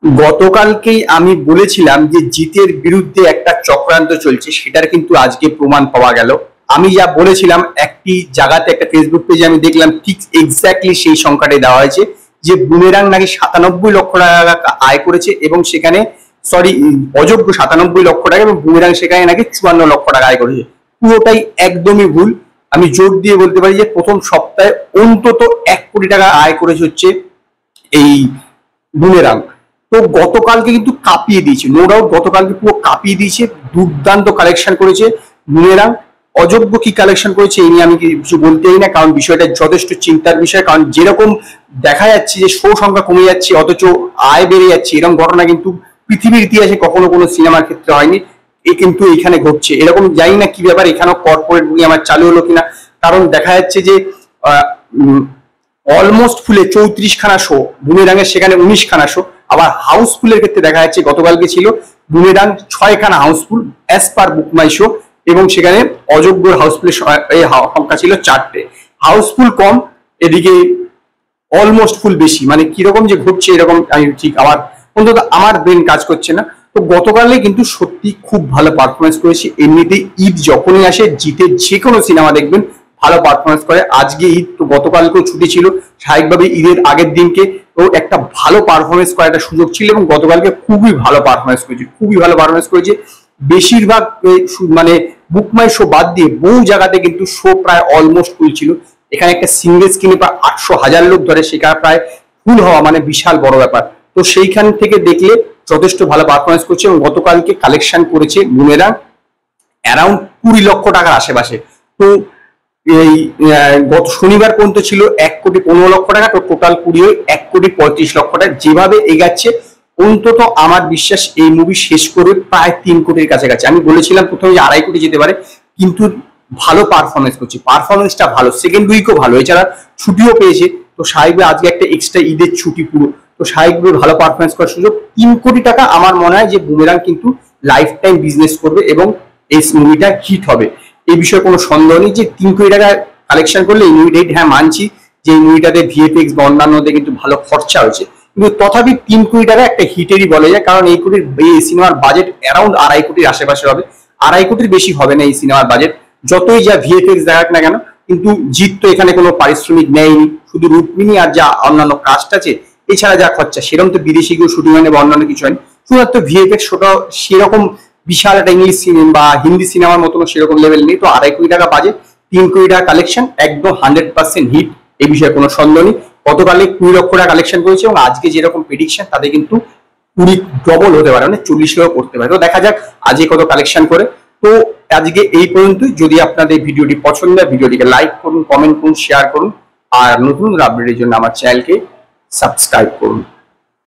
গতকালকেই আমি বলেছিলাম যে জিতের বিরুদ্ধে একটা চক্রান্ত চলছে, সেটার কিন্তু আজকে প্রমাণ পাওয়া গেল। আমি যা বলেছিলাম একটি জায়গাতে, একটা ফেসবুক পেজে আমি দেখলাম ঠিক এক্স্যাক্টলি সেই সংখ্যাটাই দেওয়া হয়েছে যে বুমেরাং নাকি 97 লক্ষ টাকা আয় করেছে এবং সেখানে সরি অযোগ্য 97 লক্ষ টাকা এবং বুমেরাং সেখানে নাকি 54 লক্ষ টাকা আয় করেছে। পুরোটাই একদমই ভুল। আমি জোর দিয়ে বলতে পারি যে প্রথম সপ্তাহে অন্তত 1 কোটি টাকা আয় করেছে হচ্ছে এই বুমেরাং। তো গতকালকে কিন্তু কাঁপিয়ে দিয়েছে, নো ডাউট গতকালকে পুরো কাঁপিয়ে দিয়েছে, দুর্দান্ত কালেকশন করেছে বুমেরাং। অযোগ্য কি কালেকশন করেছে এই নিয়ে আমি কিছু বলতেই না, কারণ বিষয়টা যথেষ্ট চিন্তার বিষয়। কারণ যেরকম দেখা যাচ্ছে যে শো সংখ্যা কমে যাচ্ছে অথচ আয় বেড়ে যাচ্ছে, এরকম ঘটনা কিন্তু পৃথিবীর ইতিহাসে কখনো কোনো সিনেমার ক্ষেত্রে হয়নি। এ কিন্তু এখানে ঘটছে এরকম, জানি না কি ব্যাপার, এখানেও কর্পোরেট বুকিং আমার চালু হলো কিনা। কারণ দেখা যাচ্ছে যে অলমোস্ট ফুলে 34খানা শো, বুমেরাঙের সেখানে 19খানা শো। আবার হাউসফুলের ক্ষেত্রে দেখা যাচ্ছে গতকালকে ছিল বুমেরাং 6খানা housefull as per BookMyShow, এবং সেখানে অযোগ্য হাউসফুলের সংখ্যা ছিল 4টে। হাউসফুল কম, এদিকে অলমোস্ট ফুল বেশি, মানে কিরকম যে ঘটছে এরকম আমি ঠিক আমার অন্তত আমার ব্রেন কাজ করছে না। তো গতকালে কিন্তু সত্যি খুব ভালো পারফরমেন্স করেছে। এমনিতেই ঈদ যখনই আসে জিতের যে কোনো সিনেমা দেখবেন ভালো পারফরমেন্স করে। আজকে ঈদ, তো গতকালকেও ছুটি ছিল, স্বাভাবিকভাবে ঈদের আগের দিনকে তো একটা ভালো পারফরমেন্স করার একটা সুযোগ ছিল এবং গতকালকে খুবই ভালো পারফরমেন্স করেছে, খুবই ভালো পারফরমেন্স করেছে। বেশিরভাগ মানে বুক মাই শো বাদ দিয়ে বহু জায়গাতে কিন্তু শো প্রায় অলমোস্ট ফুল ছিল। এখানে একটা সিঙ্গেল স্ক্রিনে প্রায় 800,000 লোক ধরে, সেখানে প্রায় ফুল হওয়া মানে বিশাল বড় ব্যাপার। তো সেইখান থেকে দেখলে যথেষ্ট ভালো পারফরমেন্স করছে এবং গতকালকে কালেকশন করেছে বুমেরাং অ্যারাউন্ড 20 লক্ষ টাকার আশেপাশে। তো এই গত শনিবার পর্যন্ত ছিল 1,15,00,000 টাকা, তো টোটাল কুড়ি হয়ে 1,35,00,000 টাকা। যেভাবে এগাচ্ছে অন্তত আমার বিশ্বাস এই মুভি শেষ করবে প্রায় 3 কোটির কাছাকাছি। আমি বলেছিলাম প্রথমে যে 2.5 কোটি যেতে পারে, কিন্তু ভালো পারফরমেন্স করছে, পারফরমেন্সটা ভালো, সেকেন্ড উইকও ভালো, এছাড়া ছুটিও পেয়েছে। তো স্বাভাবিকভাবে আজকে একটা এক্সট্রা ঈদের ছুটি পুরো, তো স্বাভাবিকভাবে ভালো পারফরমেন্স করার সুযোগ। 3 কোটি টাকা আমার মনে হয় যে বুমেরাং কিন্তু লাইফ টাইম বিজনেস করবে এবং এই মুভিটা হিট হবে, এই বিষয়ে কোনো সন্দেহ নেই। যে 3 কোটি টাকা কালেকশন করলে এই মুভিটা, হ্যাঁ মানছি যে এই মুভিটাতে ভিএফএক্স বা অন্যান্যতে কিন্তু ভালো খরচা হয়েছে, কিন্তু তথাপি 3 কোটি টাকা একটা হিটেরই বলা যায়। কারণ এই সিনেমার বাজেট অ্যারাউন্ড 2.5 কোটির আশেপাশে হবে, 2.5 কোটির বেশি হবে না এই সিনেমার বাজেট, যতই যা ভিএফএক্স দেখাক না কেন। কিন্তু জিৎ তো এখানে কোনো পারিশ্রমিক নেয়নি, শুধু রুক্মিণী আর যা অন্যান্য কাস্ট আছে এছাড়া যা খরচা, সেরকম তো বিদেশি কেউ শুটিং হয়নি বা অন্যান্য কিছু হয়নি, শুধুমাত্র ভিএফএক্স শোটাও সেরকম বিশাল একটা ইংলিশ সিনেমা বা হিন্দি সিনেমার মতন সেরকম লেভেল নেই। তো 2.5 কোটি টাকা বাজেট, 3 কোটি টাকা কালেকশন, একদম 100% হিট, এই বিষয়ে কোনো সন্দেহ নেই। গতকালে 20 লক্ষ টাকা কালেকশন করেছে এবং আজকে যেরকম প্রেডিকশন তাতে কিন্তু 20 ডবল হতে পারে, মানে 40 লক্ষ করতে পারে। তো দেখা যাক আজকে কত কালেকশন করে। তো আজকে এই পর্যন্ত। যদি আপনাদের ভিডিওটি পছন্দ হয় ভিডিওটিকে লাইক করুন, কমেন্ট করুন, শেয়ার করুন, আর নতুন আপডেটের জন্য আমার চ্যানেলকে সাবস্ক্রাইব করুন।